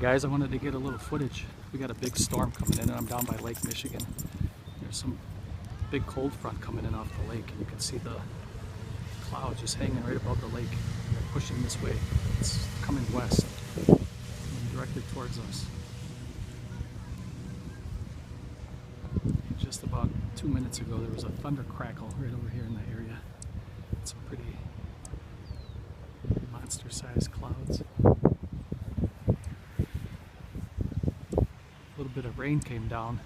guys, I wanted to get a little footage. We got a big storm coming in and I'm down by Lake Michigan. There's some big cold front coming in off the lake and you can see the clouds just hanging right above the lake. They're pushing this way. It's coming west, coming directly towards us. Just about 2 minutes ago there was a thunder crackle right over here in that area. Some pretty monster sized clouds. A little bit of rain came down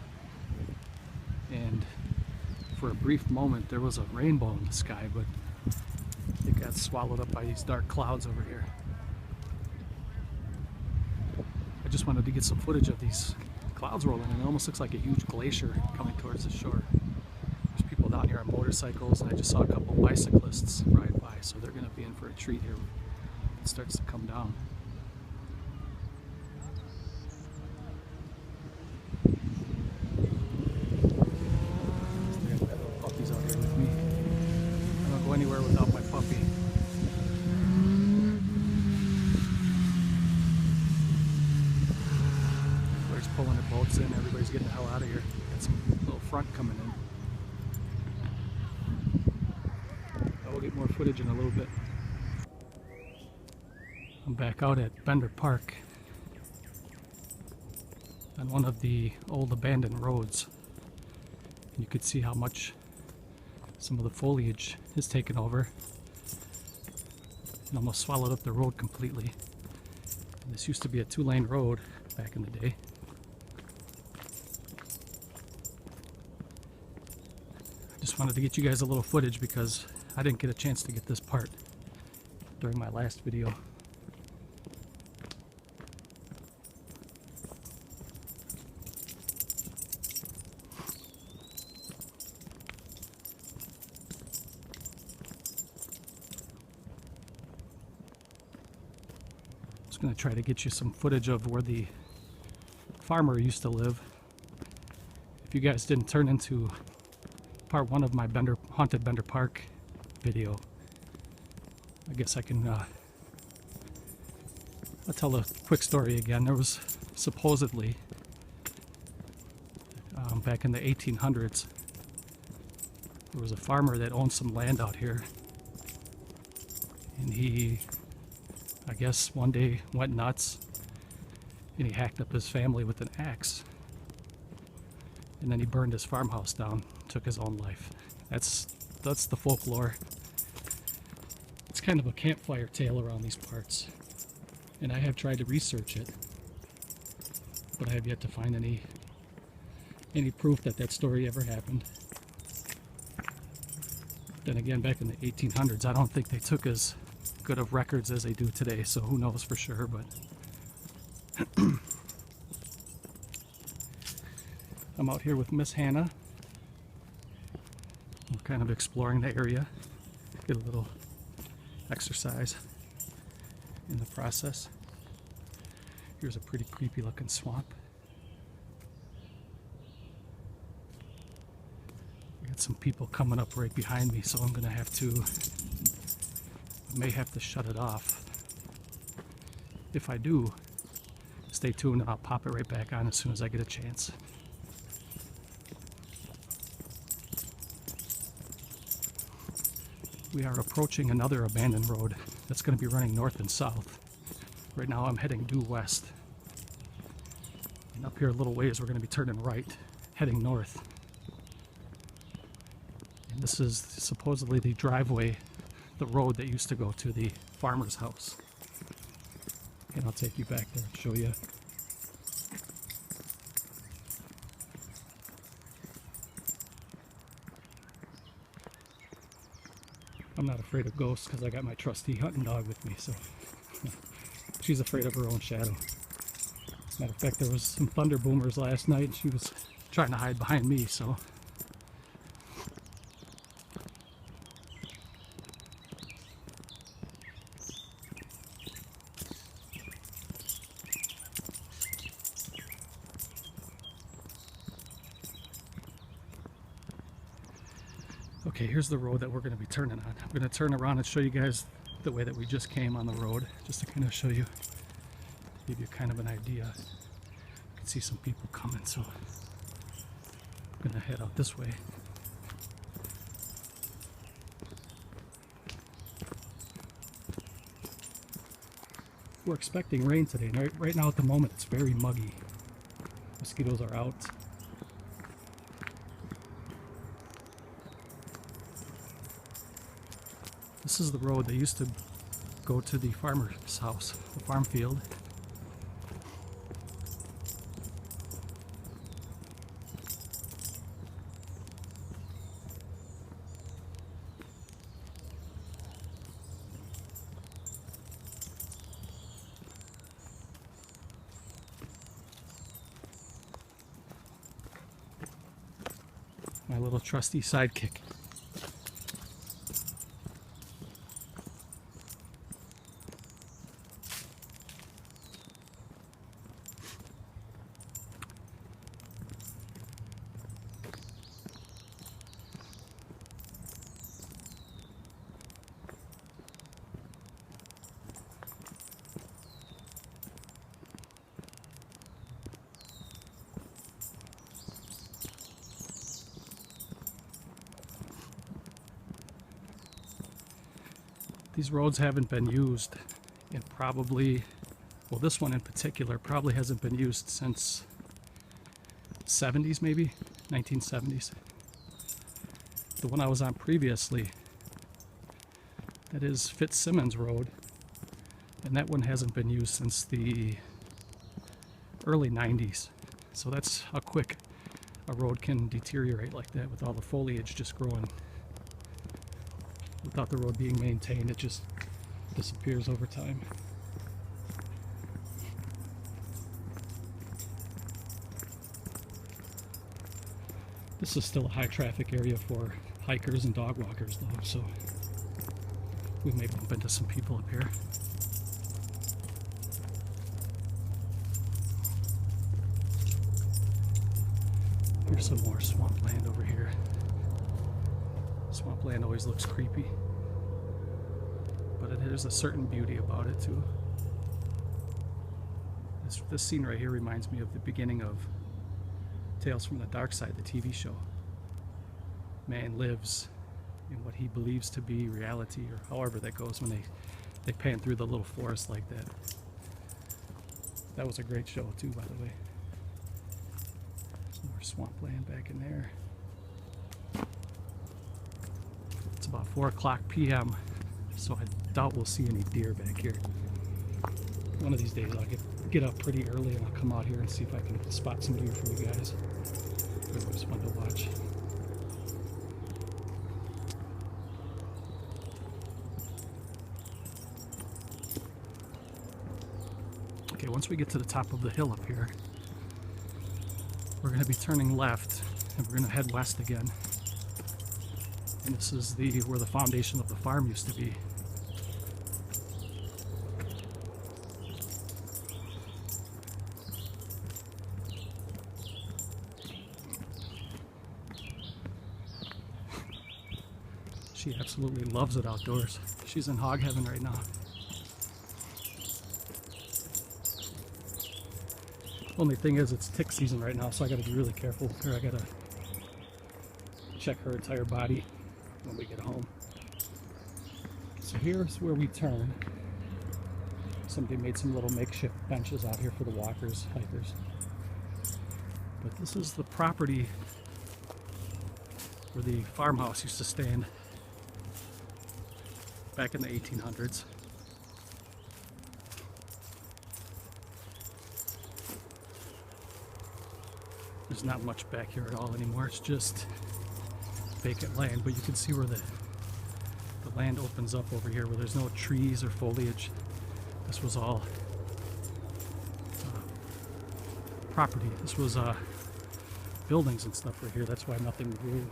and for a brief moment there was a rainbow in the sky, but it got swallowed up by these dark clouds over here. I just wanted to get some footage of these clouds rolling and it almost looks like a huge glacier coming towards the shore. There's people down here on motorcycles and I just saw a couple bicyclists ride by, so they're going to be in for a treat here when it starts to come down. Anywhere without my puppy. Everybody's pulling their boats in, everybody's getting the hell out of here. Got some little front coming in. I will get more footage in a little bit. I'm back out at Bender Park on one of the old abandoned roads. And you could see how much some of the foliage is taken over and almost swallowed up the road completely. And this used to be a 2-lane road back in the day. I just wanted to get you guys a little footage because I didn't get a chance to get this part during my last video. I'm going to try to get you some footage of where the farmer used to live. If you guys didn't turn into part 1 of my haunted Bender Park video, I guess I can I'll tell a quick story again. There was supposedly back in the 1800s there was a farmer that owned some land out here, and he, I guess, one day went nuts and he hacked up his family with an axe, and then he burned his farmhouse down, took his own life. That's the folklore. It's kind of a campfire tale around these parts, and I have tried to research it, but I have yet to find any proof that that story ever happened. Then again, back in the 1800s, I don't think they took as good of records as they do today, so who knows for sure. But I'm out here with Miss Hannah. We're kind of exploring the area, get a little exercise in the process. Here's a pretty creepy looking swamp. We got some people coming up right behind me, so I'm gonna have to may have to shut it off. If I do, stay tuned and I'll pop it right back on as soon as I get a chance. We are approaching another abandoned road that's going to be running north and south. Right now I'm heading due west. And up here a little ways we're going to be turning right, heading north. And this is supposedly the driveway, the road that used to go to the farmer's house. And I'll take you back there and show you. I'm not afraid of ghosts because I got my trusty hunting dog with me, so she's afraid of her own shadow. Matter of fact, there was some thunder boomers last night and she was trying to hide behind me, so okay, here's the road that we're going to be turning on. I'm going to turn around and show you guys the way that we just came on the road, just to kind of show you give you kind of an idea. You can see some people coming, so I'm gonna head out this way. We're expecting rain today. Right now at the moment it's very muggy. Mosquitoes are out. This is the road that used to go to the farmer's house, the farm field. My little trusty sidekick. These roads haven't been used in probably, well, this one in particular probably hasn't been used since 70s, maybe 1970s. The one I was on previously, that is Fitzsimmons Road, and that one hasn't been used since the early 90s. So that's how quick a road can deteriorate like that with all the foliage just growing. Without the road being maintained, it just disappears over time. This is still a high traffic area for hikers and dog walkers though, so we may bump into some people up here. Here's some more swampland over here. Swampland always looks creepy, but there's a certain beauty about it too. This scene right here reminds me of the beginning of Tales from the Dark Side, the TV show. Man lives in what he believes to be reality, or however that goes when they pan through the little forest like that. That was a great show too, by the way. Some more swampland back in there. It's about 4 o'clock p.m., so I doubt we'll see any deer back here. One of these days I'll get up pretty early and I'll come out here and see if I can spot some deer for you guys. It was fun to watch. Okay, once we get to the top of the hill up here, we're going to be turning left and we're going to head west again. And this is where the foundation of the farm used to be. She absolutely loves it outdoors. She's in hog heaven right now. Only thing is, it's tick season right now, so I gotta be really careful here. I gotta check her entire body when we get home. So here's where we turn. Somebody made some little makeshift benches out here for the walkers, hikers. But this is the property where the farmhouse used to stand back in the 1800s. There's not much back here at all anymore. It's just vacant land, but you can see where the land opens up over here where there's no trees or foliage. This was all property. This was buildings and stuff right here. That's why nothing grew.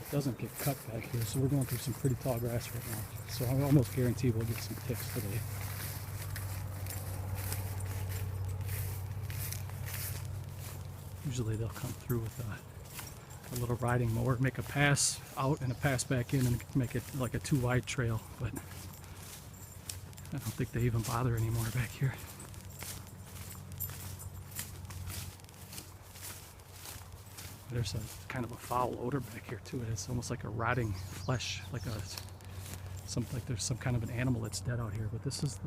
It doesn't get cut back here, so we're going through some pretty tall grass right now. So I almost guarantee we'll get some ticks today. Usually they'll come through with a little riding mower, make a pass out and a pass back in and make it like a 2 wide trail, but I don't think they even bother anymore back here. There's a kind of a foul odor back here too. It's almost like a rotting flesh, like there's some kind of an animal that's dead out here. But this is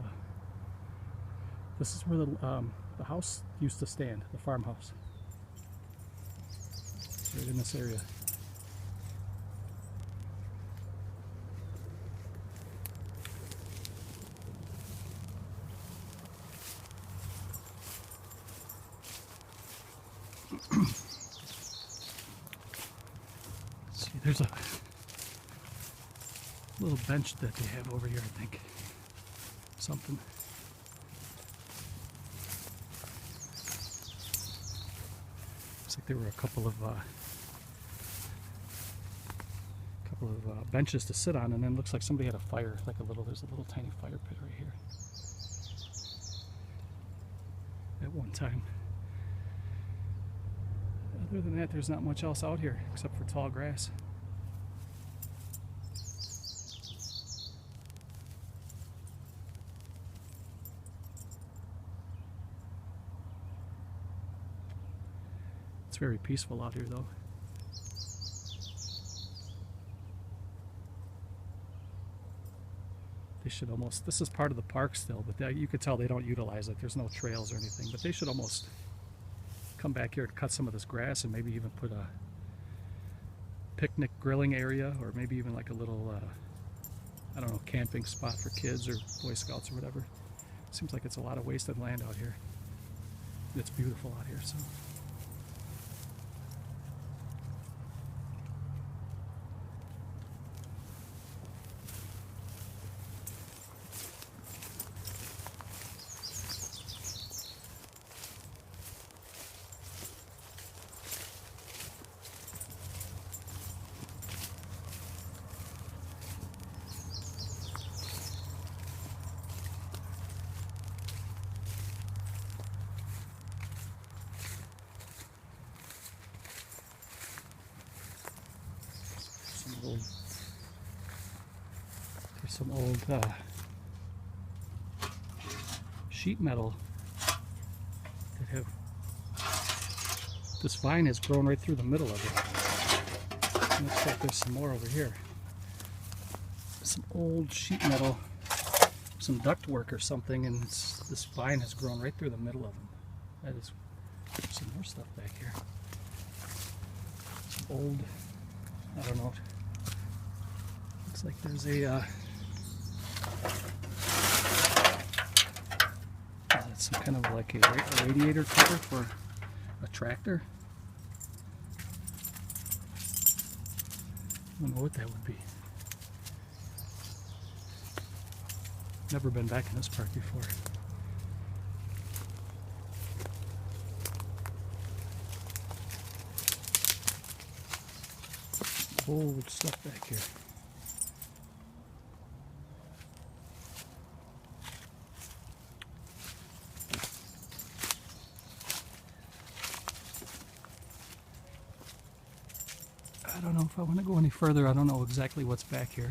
where the house used to stand, the farmhouse. It's right in this area. See, there's a little bench that they have over here, I think. Something. Looks like there were a couple of benches to sit on, and then looks like somebody had a fire, like there's a little tiny fire pit right here. At one time. Other than that, there's not much else out here except for tall grass. It's very peaceful out here, though. They should almost, this is part of the park still, but you could tell they don't utilize it. There's no trails or anything, but they should almost come back here and cut some of this grass and maybe even put a picnic grilling area, or maybe even like a little, I don't know, camping spot for kids or Boy Scouts or whatever. Seems like it's a lot of wasted land out here. It's beautiful out here, so. There's some old sheet metal that have, this vine has grown right through the middle of it. Looks like there's some more over here. Some old sheet metal, some ductwork or something, and this vine has grown right through the middle of them. That is, there's some more stuff back here. Some old, I don't know. Looks like there's a some kind of like a radiator cover for a tractor. I don't know what that would be. Never been back in this park before. Old stuff back here. I don't know if I want to go any further. I don't know exactly what's back here.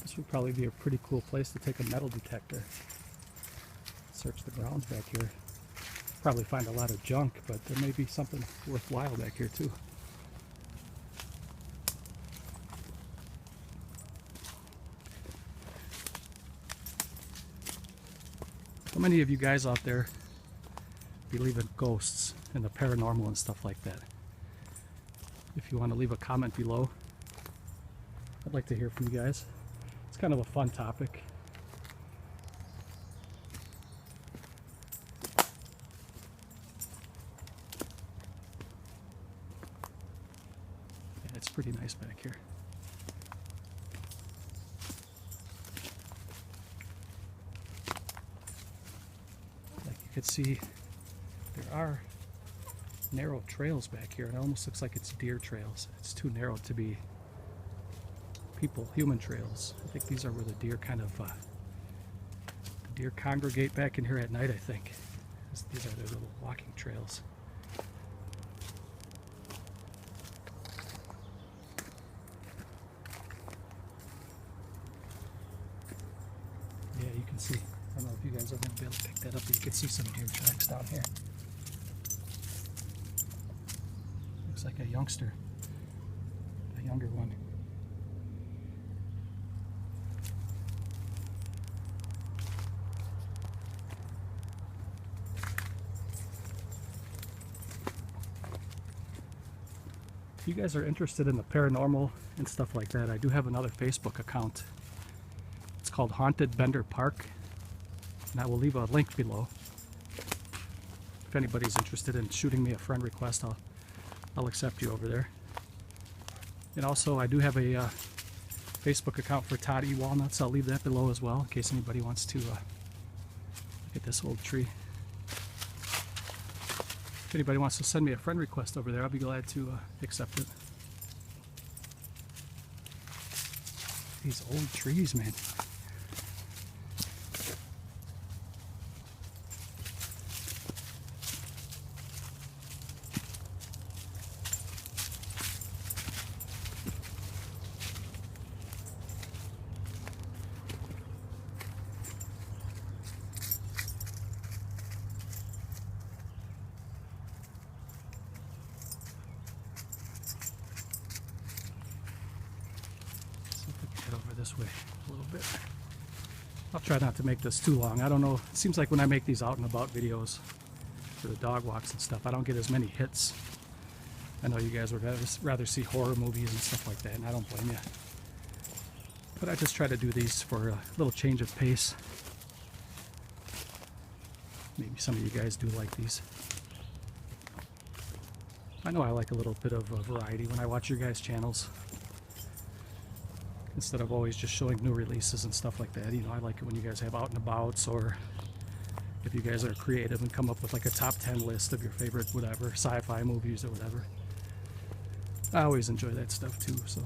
This would probably be a pretty cool place to take a metal detector. Search the grounds back here. Probably find a lot of junk, but there may be something worthwhile back here too. How many of you guys out there believe in ghosts and the paranormal and stuff like that? If you want to leave a comment below, I'd like to hear from you guys. It's kind of a fun topic. Yeah, it's pretty nice back here. You can see there are narrow trails back here. It almost looks like it's deer trails. It's too narrow to be human trails. I think these are where the deer kind of Deer congregate back in here at night, I think. These are their little walking trails. Yeah, you can see. I don't know if you guys are going to be able to pick that up, but you can see some deer tracks down here. Looks like a youngster, a younger one. If you guys are interested in the paranormal and stuff like that, I do have another Facebook account. It's called Haunted Bender Park, and I will leave a link below. If anybody's interested in shooting me a friend request, I'll accept you over there. And also, I do have a Facebook account for Todd E. Walnuts. I'll leave that below as well, in case anybody wants to look at this old tree. If anybody wants to send me a friend request over there, I'll be glad to accept it. These old trees, man. Over this way a little bit. I'll try not to make this too long. I don't know, it seems like when I make these out and about videos for the dog walks and stuff, I don't get as many hits. I know you guys would rather see horror movies and stuff like that, and I don't blame you. But I just try to do these for a little change of pace. Maybe some of you guys do like these. I know I like a little bit of variety when I watch your guys' channels. Instead of always just showing new releases and stuff like that. You know, I like it when you guys have out and abouts, or if you guys are creative and come up with like a top 10 list of your favorite whatever, sci-fi movies or whatever. I always enjoy that stuff too, so.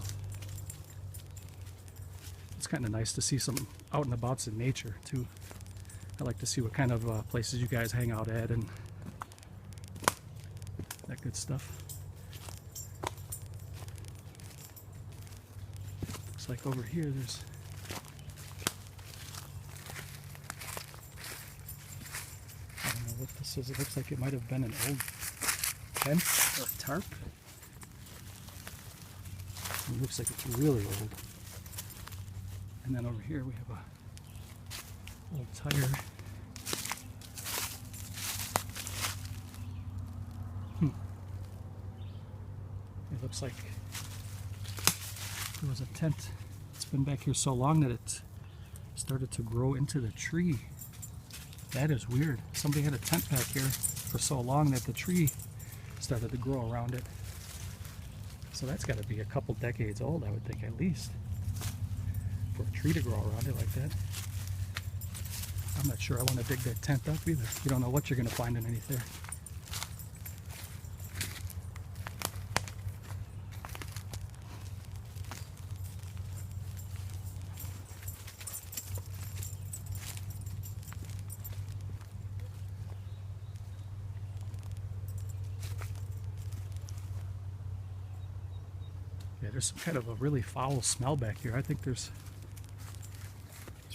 It's kind of nice to see some out and abouts in nature too. I like to see what kind of places you guys hang out at and that good stuff. Like over here, there's I don't know what this is. It looks like it might have been an old tent or a tarp. It looks like it's really old. And then over here we have a old tire. It looks like there was a tent. It's been back here so long that it started to grow into the tree. That is weird. Somebody had a tent back here for so long that the tree started to grow around it. So that's got to be a couple decades old, I would think, at least, for a tree to grow around it like that. I'm not sure I want to dig that tent up either. You don't know what you're going to find underneath there. Yeah, there's some kind of a really foul smell back here. I think there's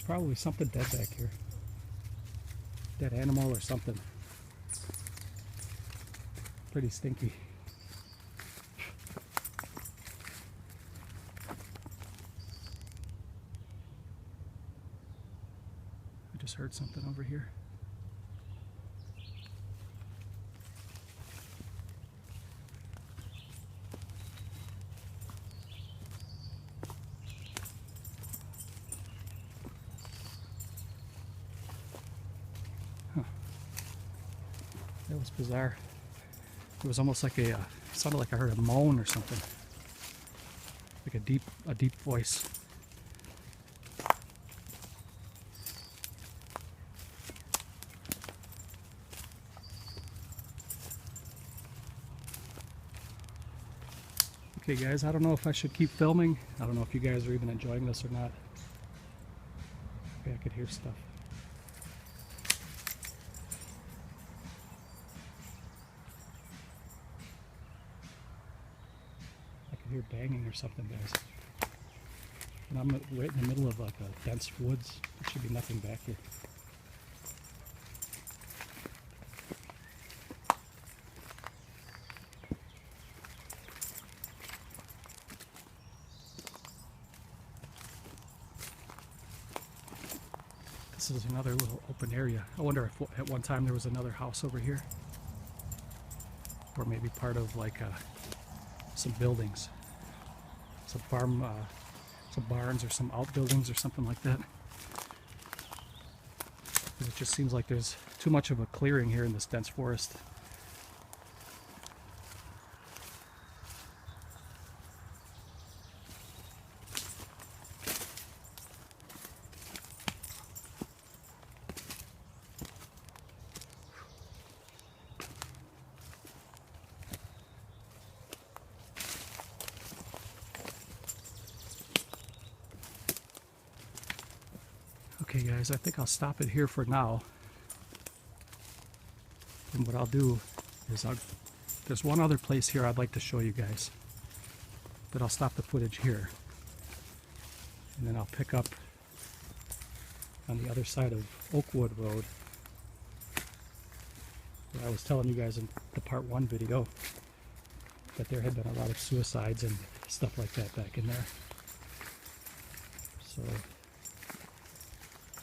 probably something dead back here. Dead animal or something. Pretty stinky. I just heard something over here. That was bizarre. It was almost like it sounded like I heard a moan or something. Like a deep voice. Okay guys, I don't know if I should keep filming. I don't know if you guys are even enjoying this or not. Okay, I could hear stuff. hear banging or something, guys. And I'm right in the middle of like a dense woods. There should be nothing back here. This is another little open area. I wonder if at one time there was another house over here. Or maybe part of like some buildings. Some farm, some barns or some outbuildings or something like that. It just seems like there's too much of a clearing here in this dense forest. Okay guys, I think I'll stop it here for now. And what I'll do is there's one other place here I'd like to show you guys. But I'll stop the footage here. And then I'll pick up on the other side of Oakwood Road. Where I was telling you guys in the part 1 video that there had been a lot of suicides and stuff like that back in there. So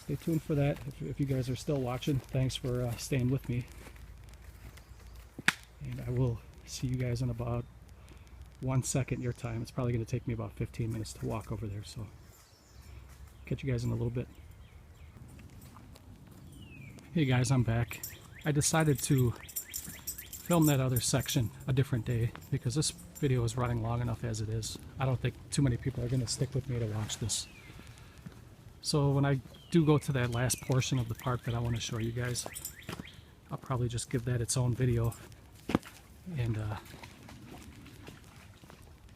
stay tuned for that. If you guys are still watching, thanks for staying with me. And I will see you guys in about 1 second your time. It's probably going to take me about 15 minutes to walk over there, so catch you guys in a little bit. Hey guys, I'm back. I decided to film that other section a different day because this video is running long enough as it is. I don't think too many people are going to stick with me to watch this. So when I do go to that last portion of the park that I want to show you guys, I'll probably just give that its own video. And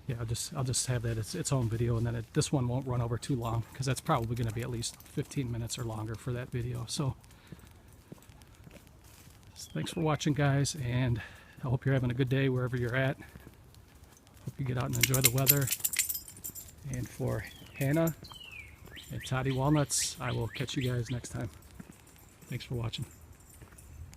yeah, I'll just have that its own video, and then this one won't run over too long because that's probably going to be at least 15 minutes or longer for that video. So thanks for watching, guys, and I hope you're having a good day wherever you're at. Hope you get out and enjoy the weather. And for Hannah and Toddy Walnuts, I will catch you guys next time. Thanks for watching.